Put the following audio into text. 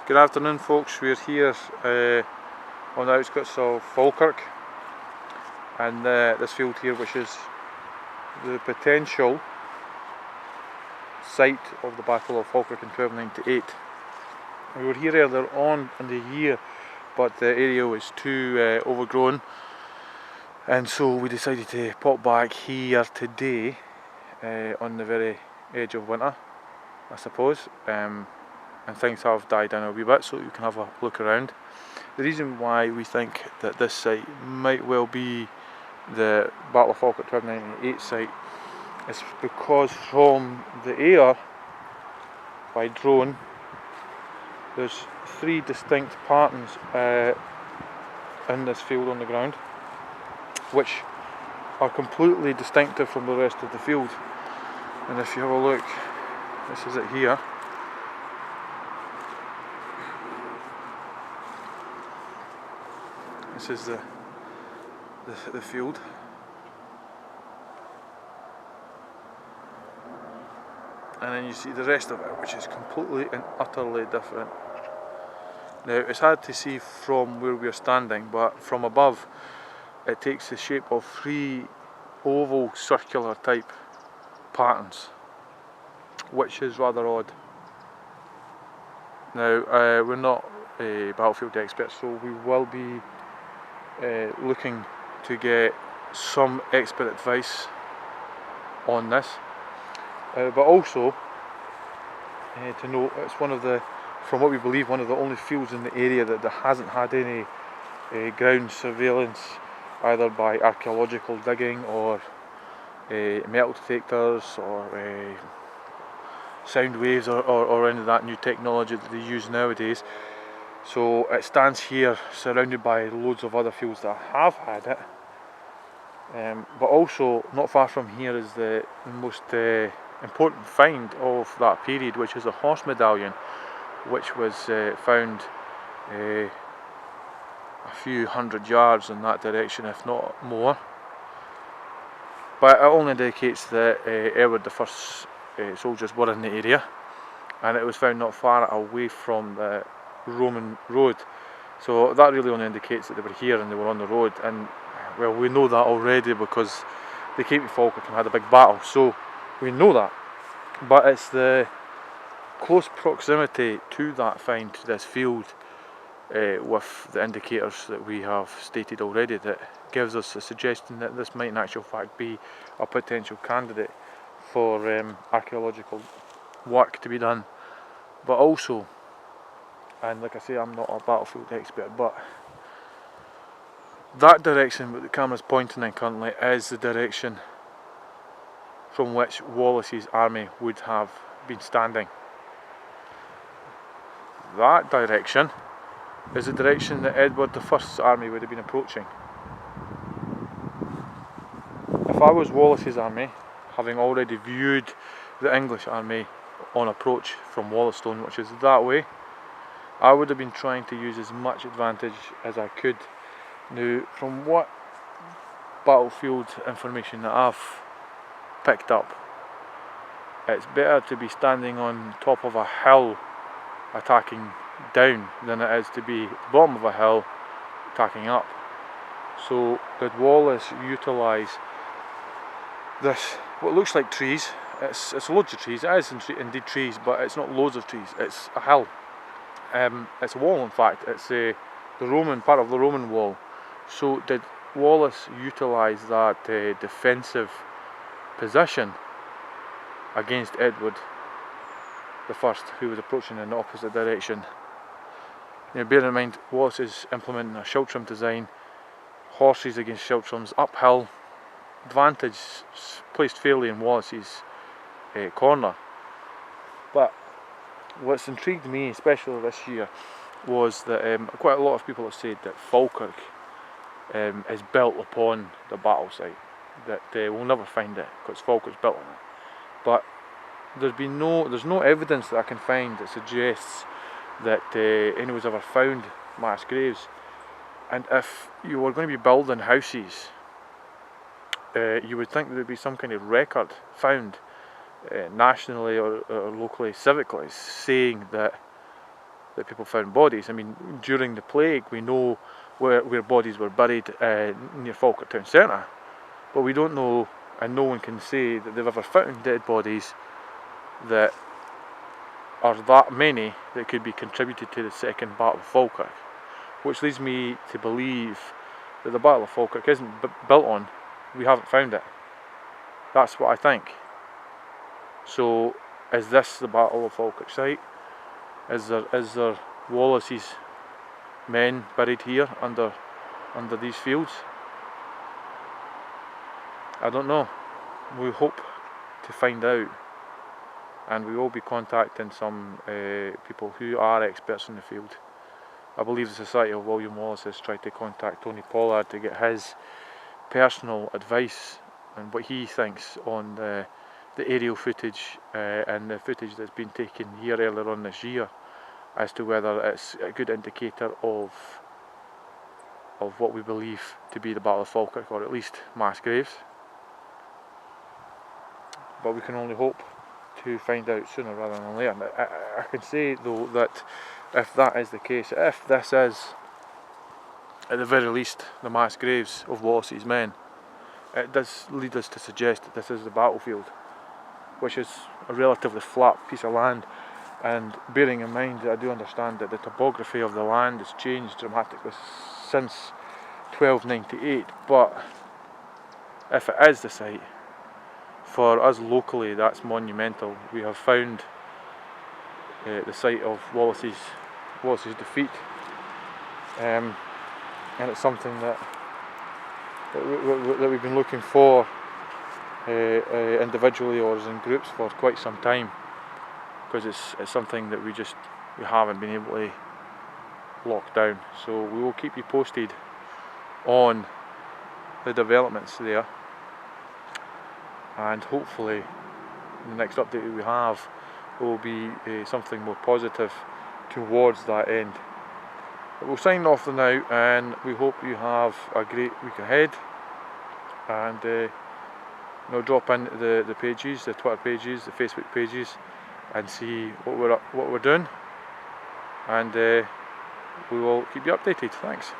Good afternoon folks, we're here on the outskirts of Falkirk, and this field here, which is the potential site of the Battle of Falkirk in 1298. We were here earlier on in the year, but the area was too overgrown, and so we decided to pop back here today on the very edge of winter, I suppose. And things have died down a wee bit, so you can have a look around. The reason why we think that this site might well be the Battle of Falkirk 1298 site is because from the air by drone there's three distinct patterns in this field on the ground, which are completely distinctive from the rest of the field. And if you have a look, this is it here. This is the field. And then you see the rest of it, which is completely and utterly different. Now it's hard to see from where we are standing, but from above it takes the shape of three oval circular type patterns, which is rather odd. Now we're not battlefield experts, so we will be looking to get some expert advice on this, but also to note it's one of the, from what we believe, one of the only fields in the area that hasn't had any ground surveillance, either by archaeological digging or metal detectors or sound waves or any of that new technology that they use nowadays. So it stands here surrounded by loads of other fields that have had it, but also not far from here is the most important find of that period, which is a horse medallion, which was found a few hundred yards in that direction, if not more. But it only indicates that Edward I's soldiers were in the area, and it was found not far away from the Roman road, so that really only indicates that they were here and they were on the road. And well, we know that already because they came to Falkirk and had a big battle, so we know that. But it's the close proximity to that find, to this field, with the indicators that we have stated already, that gives us a suggestion that this might in actual fact be a potential candidate for archaeological work to be done. But also, and like I say, I'm not a battlefield expert, but that direction that the camera's pointing in currently is the direction from which Wallace's army would have been standing. That direction is the direction that Edward I's army would have been approaching. If I was Wallace's army, having already viewed the English army on approach from Wollaston, which is that way, I would have been trying to use as much advantage as I could. Now, from what battlefield information that I've picked up, it's better to be standing on top of a hill attacking down than it is to be at the bottom of a hill attacking up. So did Wallace utilise this, what looks like trees, it's loads of trees, it is indeed trees, but it's not loads of trees, it's a hill. It's a wall, in fact. It's the Roman part of the Roman wall. So did Wallace utilise that defensive position against Edward I, who was approaching in the opposite direction? Now, bear in mind, Wallace is implementing a schiltrom design, horses against schiltroms, uphill, advantage placed fairly in Wallace's corner. But what's intrigued me, especially this year, was that quite a lot of people have said that Falkirk is built upon the battle site, that we'll never find it because Falkirk's built on it. But there's no evidence that I can find that suggests that anyone's ever found mass graves. And if you were going to be building houses, you would think there would be some kind of record found nationally or locally, civically, saying that that people found bodies. I mean, during the plague we know where bodies were buried near Falkirk town centre, but we don't know, and no one can say that they've ever found dead bodies that are that many that could be contributed to the second Battle of Falkirk, which leads me to believe that the Battle of Falkirk isn't built on, we haven't found it. That's what I think. So is this the Battle of Falkirk site? Is there Wallace's men buried here under these fields? I don't know. We hope to find out, and we will be contacting some people who are experts in the field. I believe the Society of William Wallace has tried to contact Tony Pollard to get his personal advice and what he thinks on the aerial footage and the footage that's been taken here earlier on this year, as to whether it's a good indicator of what we believe to be the Battle of Falkirk, or at least mass graves. But we can only hope to find out sooner rather than later. I can say though that if that is the case, if this is at the very least the mass graves of Wallace's men, it does lead us to suggest that this is the battlefield, which is a relatively flat piece of land. And bearing in mind that I do understand that the topography of the land has changed dramatically since 1298, but if it is the site, for us locally that's monumental. We have found the site of Wallace's defeat, and it's something that we've been looking for individually or as in groups for quite some time, because it's something that we haven't been able to lock down. So we will keep you posted on the developments there, and hopefully the next update we have will be something more positive towards that end. But we'll sign off for now, and we hope you have a great week ahead, and drop in the pages, the Twitter pages, the Facebook pages, and see what we're doing, and we will keep you updated. Thanks.